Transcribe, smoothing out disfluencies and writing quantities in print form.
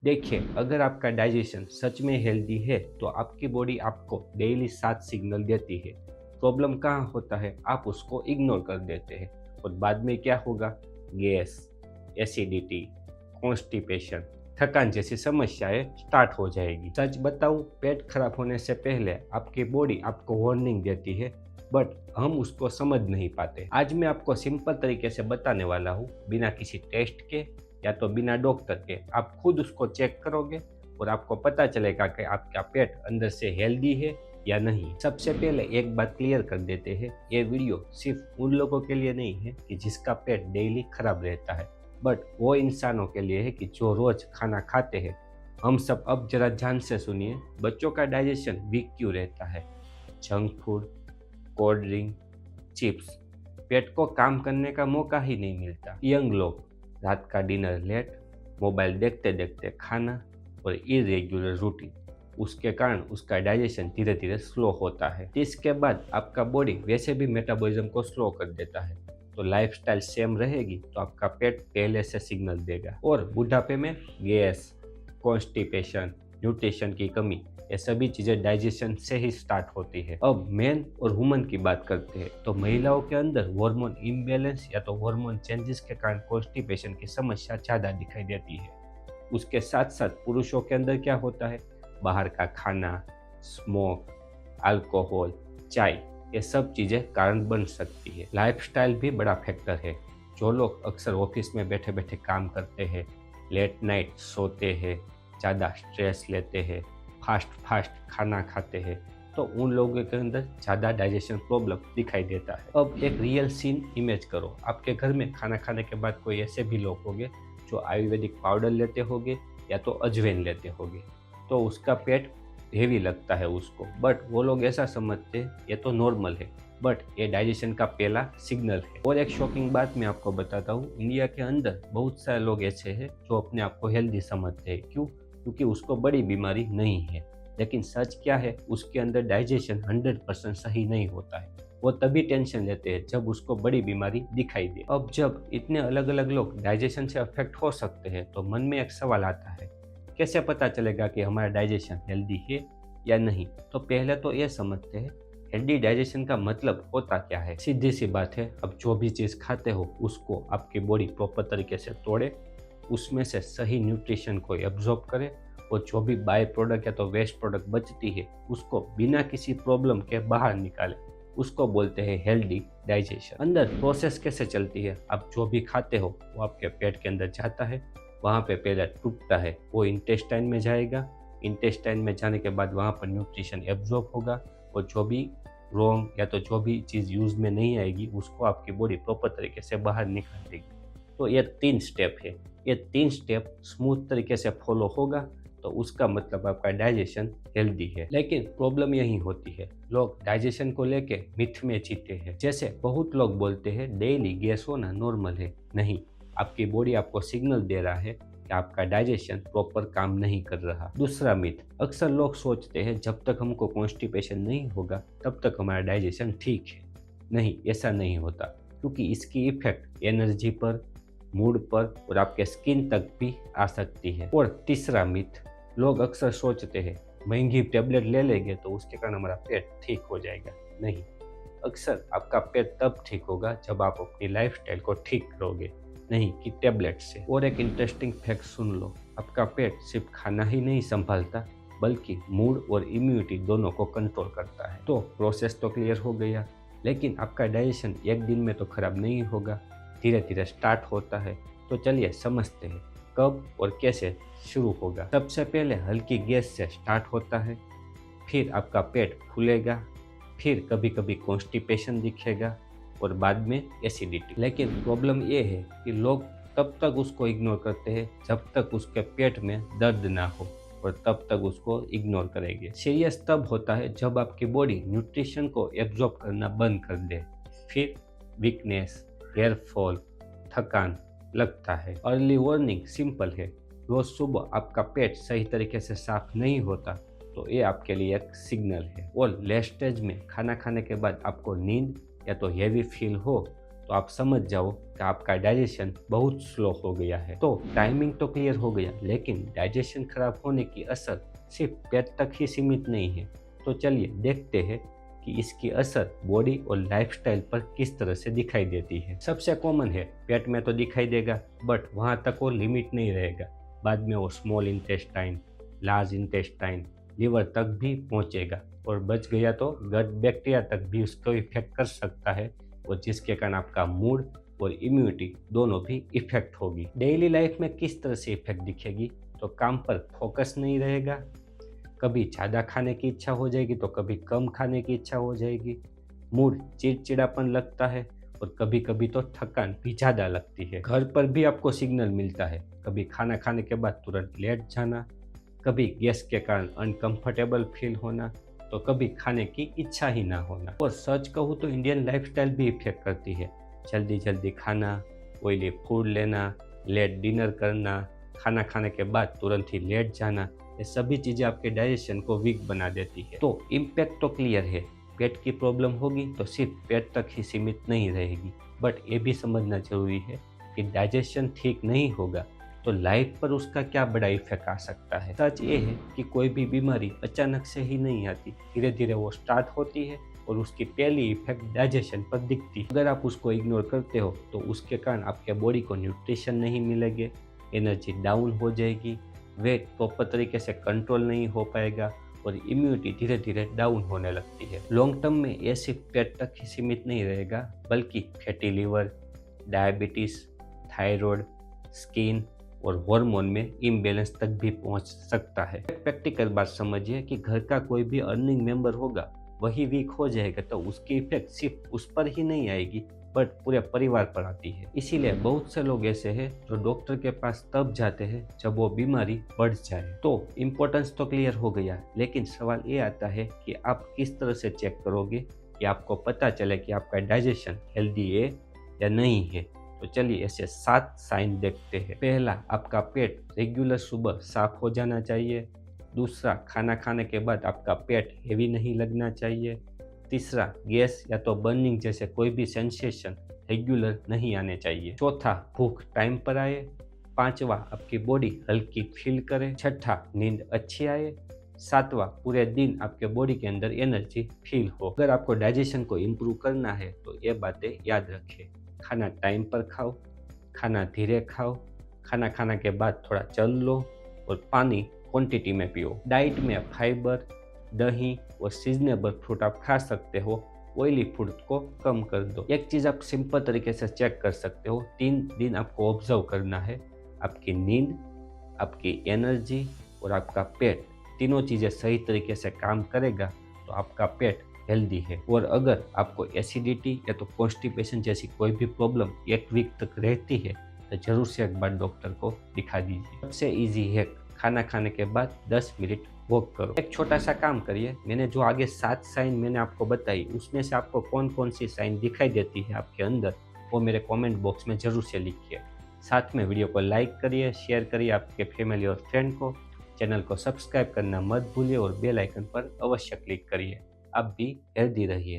देखिए, अगर आपका डाइजेशन सच में हेल्दी है तो आपकी बॉडी आपको डेली 7 सिग्नल देती है। प्रॉब्लम कहाँ होता है, आप उसको इग्नोर कर देते हैं और बाद में क्या होगा, गैस, एसिडिटी, कॉन्स्टिपेशन, थकान जैसी समस्याएं स्टार्ट हो जाएगी। सच बताऊं, पेट खराब होने से पहले आपकी बॉडी आपको वार्निंग देती है, बट हम उसको समझ नहीं पाते। आज मैं आपको सिंपल तरीके से बताने वाला हूँ, बिना किसी टेस्ट के या तो बिना डॉक्टर के आप खुद उसको चेक करोगे और आपको पता चलेगा कि आपका पेट अंदर से हेल्दी है या नहीं। सबसे पहले एक बात क्लियर कर देते हैं, ये वीडियो सिर्फ उन लोगों के लिए नहीं है कि जिसका पेट डेली खराब रहता है, बट वो इंसानों के लिए है कि जो रोज खाना खाते हैं। हम सब अब जरा ध्यान से सुनिए, बच्चों का डाइजेशन वीक क्यों रहता है? Junk food, cold drink, chips, पेट को काम करने का मौका ही नहीं मिलता। यंग लोग, रात का डिनर लेट, मोबाइल देखते देखते खाना और इरेग्युलर रूटीन, उसके कारण उसका डाइजेशन धीरे धीरे स्लो होता है। इसके बाद आपका बॉडी वैसे भी मेटाबॉलिज्म को स्लो कर देता है, तो लाइफस्टाइल सेम रहेगी तो आपका पेट पहले से सिग्नल देगा। और बुढ़ापे में गैस, कॉन्स्टिपेशन, न्यूट्रिशन की कमी, ये सभी चीज़ें डाइजेशन से ही स्टार्ट होती है। अब मेन और वुमन की बात करते हैं तो महिलाओं के अंदर हार्मोन इम्बैलेंस या तो हार्मोन चेंजेस के कारण कॉन्स्टिपेशन की समस्या ज़्यादा दिखाई देती है। उसके साथ साथ पुरुषों के अंदर क्या होता है, बाहर का खाना, स्मोक, अल्कोहल, चाय, ये सब चीज़ें कारण बन सकती है। लाइफस्टाइल भी बड़ा फैक्टर है। जो लोग अक्सर ऑफिस में बैठे बैठे काम करते हैं, लेट नाइट सोते हैं, ज़्यादा स्ट्रेस लेते हैं, फास्ट फास्ट खाना खाते हैं, तो उन लोगों के अंदर ज़्यादा डाइजेशन प्रॉब्लम दिखाई देता है। अब एक रियल सीन इमेज करो, आपके घर में खाना खाने के बाद कोई ऐसे भी लोग होंगे जो आयुर्वेदिक पाउडर लेते होंगे या तो अजवाइन लेते होंगे, तो उसका पेट हेवी लगता है उसको, बट वो लोग ऐसा समझते हैं ये तो नॉर्मल है, बट ये डाइजेशन का पहला सिग्नल है। और एक शॉकिंग बात मैं आपको बताता हूँ, इंडिया के अंदर बहुत सारे लोग ऐसे हैं जो अपने आप को हेल्दी समझते हैं। क्यों? क्योंकि उसको बड़ी बीमारी नहीं है, लेकिन सच क्या है, उसके अंदर डाइजेशन 100% सही नहीं होता है। वो तभी टेंशन लेते हैं जब उसको बड़ी बीमारी दिखाई दे। अब जब इतने अलग अलग लोग डाइजेशन से अफेक्ट हो सकते हैं तो मन में एक सवाल आता है, कैसे पता चलेगा कि हमारा डाइजेशन हेल्दी है या नहीं? तो पहले तो ये समझते हैं हेल्दी डाइजेशन का मतलब होता क्या है। सीधी सी बात है, अब जो भी चीज़ खाते हो उसको आपकी बॉडी प्रॉपर तरीके से तोड़े, उसमें से सही न्यूट्रिशन को एब्जॉर्ब करे और जो भी बाय प्रोडक्ट या तो वेस्ट प्रोडक्ट बचती है उसको बिना किसी प्रॉब्लम के बाहर निकाले, उसको बोलते हैं हेल्दी डाइजेशन। अंदर प्रोसेस कैसे चलती है, आप जो भी खाते हो वो आपके पेट के अंदर जाता है, वहाँ पे पहले टूटता है, वो इंटेस्टाइन में जाएगा, इंटेस्टाइन में जाने के बाद वहाँ पर न्यूट्रिशन एब्जॉर्ब होगा और जो भी रॉन्ग या तो जो भी चीज़ यूज़ में नहीं आएगी उसको आपकी बॉडी प्रॉपर तरीके से बाहर निकाल देगी। तो ये 3 स्टेप है, ये 3 स्टेप स्मूथ तरीके से फॉलो होगा तो उसका मतलब आपका डाइजेशन हेल्दी है। लेकिन प्रॉब्लम यही होती है, लोग डाइजेशन को लेके मिथ में जीते हैं। जैसे बहुत लोग बोलते हैं डेली गैस होना नॉर्मल है। नहीं, आपकी बॉडी आपको सिग्नल दे रहा है कि आपका डाइजेशन प्रॉपर काम नहीं कर रहा। दूसरा मिथ, अक्सर लोग सोचते हैं जब तक हमको कॉन्स्टिपेशन नहीं होगा तब तक हमारा डाइजेशन ठीक है। नहीं, ऐसा नहीं होता, क्योंकि इसकी इफेक्ट एनर्जी पर, मूड पर और आपके स्किन तक भी आ सकती है। और तीसरा मिथ, लोग अक्सर सोचते हैं महंगी टेबलेट ले लेंगे तो उसके कारण हमारा पेट ठीक हो जाएगा। नहीं, अक्सर आपका पेट तब ठीक होगा जब आप अपनी लाइफस्टाइल को ठीक करोगे, नहीं कि टेबलेट से। और एक इंटरेस्टिंग फैक्ट सुन लो, आपका पेट सिर्फ खाना ही नहीं संभालता बल्कि मूड और इम्यूनिटी दोनों को कंट्रोल करता है। तो प्रोसेस तो क्लियर हो गया, लेकिन आपका डाइजेशन एक दिन में तो खराब नहीं होगा, धीरे धीरे स्टार्ट होता है। तो चलिए समझते हैं कब और कैसे शुरू होगा। सबसे पहले हल्की गैस से स्टार्ट होता है, फिर आपका पेट फूलेगा, फिर कभी कभी कॉन्स्टिपेशन दिखेगा और बाद में एसिडिटी। लेकिन प्रॉब्लम ये है कि लोग तब तक उसको इग्नोर करते हैं जब तक उसके पेट में दर्द ना हो, और तब तक उसको इग्नोर करेंगे। सीरियस तब होता है जब आपकी बॉडी न्यूट्रिशन को एब्जॉर्ब करना बंद कर दे, फिर वीकनेस, हेयर फॉल, थकान लगता है। अर्ली वार्निंग सिंपल है, रोज सुबह आपका पेट सही तरीके से साफ नहीं होता तो ये आपके लिए एक सिग्नल है। और लेट स्टेज में खाना खाने के बाद आपको नींद या तो हेवी फील हो तो आप समझ जाओ कि आपका डाइजेशन बहुत स्लो हो गया है। तो टाइमिंग तो क्लियर हो गया, लेकिन डाइजेशन खराब होने की असर सिर्फ पेट तक ही सीमित नहीं है। तो चलिए देखते हैं कि इसकी असर बॉडी और लाइफस्टाइल पर किस तरह से दिखाई देती है। सबसे कॉमन है पेट में तो दिखाई देगा, बट वहाँ तक वो लिमिट नहीं रहेगा। बाद में वो small intestine, large intestine, liver तक भी पहुँचेगा, और बच गया तो गट बैक्टीरिया तक भी उसको इफेक्ट कर सकता है, और जिसके कारण आपका मूड और इम्यूनिटी दोनों भी इफेक्ट होगी। डेली लाइफ में किस तरह से इफेक्ट दिखेगी? तो काम पर फोकस नहीं रहेगा, कभी ज़्यादा खाने की इच्छा हो जाएगी तो कभी कम खाने की इच्छा हो जाएगी, मूड चिड़चिड़ापन लगता है, और कभी कभी तो थकान भी ज़्यादा लगती है। घर पर भी आपको सिग्नल मिलता है, कभी खाना खाने के बाद तुरंत लेट जाना, कभी गैस के कारण अनकंफर्टेबल फील होना, तो कभी खाने की इच्छा ही ना होना। और सच कहूँ तो इंडियन लाइफस्टाइल भी इफेक्ट करती है। जल्दी जल्दी खाना, ऑयली फूड लेना, लेट डिनर करना, खाना खाने के बाद तुरंत ही लेट जाना, ये सभी चीज़ें आपके डाइजेशन को वीक बना देती है। तो इम्पैक्ट तो क्लियर है, पेट की प्रॉब्लम होगी तो सिर्फ पेट तक ही सीमित नहीं रहेगी, बट ये भी समझना जरूरी है कि डाइजेशन ठीक नहीं होगा तो लाइफ पर उसका क्या बड़ा इफेक्ट आ सकता है। सच ये है कि कोई भी बीमारी अचानक से ही नहीं आती, धीरे धीरे वो स्टार्ट होती है और उसकी पहली इफेक्ट डाइजेशन पर दिखती है। अगर आप उसको इग्नोर करते हो तो उसके कारण आपके बॉडी को न्यूट्रिशन नहीं मिलेंगे, एनर्जी डाउन हो जाएगी, वेट प्रॉपर तरीके से कंट्रोल नहीं हो पाएगा, और इम्यूनिटी धीरे धीरे डाउन होने लगती है। लॉन्ग टर्म में ये सिर्फ पेट तक ही सीमित नहीं रहेगा, बल्कि fatty liver, diabetes, thyroid, skin और हार्मोन में इम्बैलेंस तक भी पहुंच सकता है। प्रैक्टिकल बात समझिए कि घर का कोई भी अर्निंग मेंबर होगा, वही वीक हो जाएगा तो उसकी इफेक्ट सिर्फ उस पर ही नहीं आएगी, बट पूरे परिवार पर आती है। इसीलिए बहुत से लोग ऐसे हैं जो डॉक्टर के पास तब जाते हैं जब वो बीमारी बढ़ जाए। तो इम्पोर्टेंस तो क्लियर हो गया, लेकिन सवाल ये आता है कि आप किस तरह से चेक करोगे कि आपको पता चले कि आपका डाइजेशन हेल्दी है या नहीं है। तो चलिए ऐसे 7 साइन देखते हैं। पहला, आपका पेट रेगुलर सुबह साफ हो जाना चाहिए। दूसरा, खाना खाने के बाद आपका पेट हेवी नहीं लगना चाहिए। तीसरा, गैस या तो बर्निंग जैसे कोई भी सेंसेशन रेगुलर नहीं आने चाहिए। चौथा, भूख टाइम पर आए। पांचवा, आपकी बॉडी हल्की फील करे। छठा, नींद अच्छी आए। सातवां, पूरे दिन आपके बॉडी के अंदर एनर्जी फील हो। अगर आपको डाइजेशन को इम्प्रूव करना है तो ये बातें याद रखें। खाना टाइम पर खाओ, खाना धीरे खाओ, खाना खाने के बाद थोड़ा चल लो, और पानी क्वांटिटी में पियो। डाइट में फाइबर, दही और सीजनेबल फ्रूट आप खा सकते हो। ऑयली फूड को कम कर दो। एक चीज़ आप सिंपल तरीके से चेक कर सकते हो, 3 दिन आपको ऑब्जर्व करना है। आपकी नींद, आपकी एनर्जी और आपका पेट, तीनों चीज़ें सही तरीके से काम करेगा तो आपका पेट हेल्दी है। और अगर आपको एसिडिटी या तो कॉन्स्टिपेशन जैसी कोई भी प्रॉब्लम 1 वीक तक रहती है तो जरूर से एक बार डॉक्टर को दिखा दीजिए। सबसे इजी है, खाना खाने के बाद 10 मिनट वॉक करो। एक छोटा सा काम करिए, मैंने जो आगे 7 साइन मैंने आपको बताई, उसमें से आपको कौन कौन सी साइन दिखाई देती है आपके अंदर, वो मेरे कमेंट बॉक्स में जरूर से लिखिए। साथ में वीडियो को लाइक करिए, शेयर करिए आपके फैमिली और फ्रेंड को। चैनल को सब्सक्राइब करना मत भूलिए और बेल आइकन पर अवश्य क्लिक करिए। आप भी हेल्दी रहिए।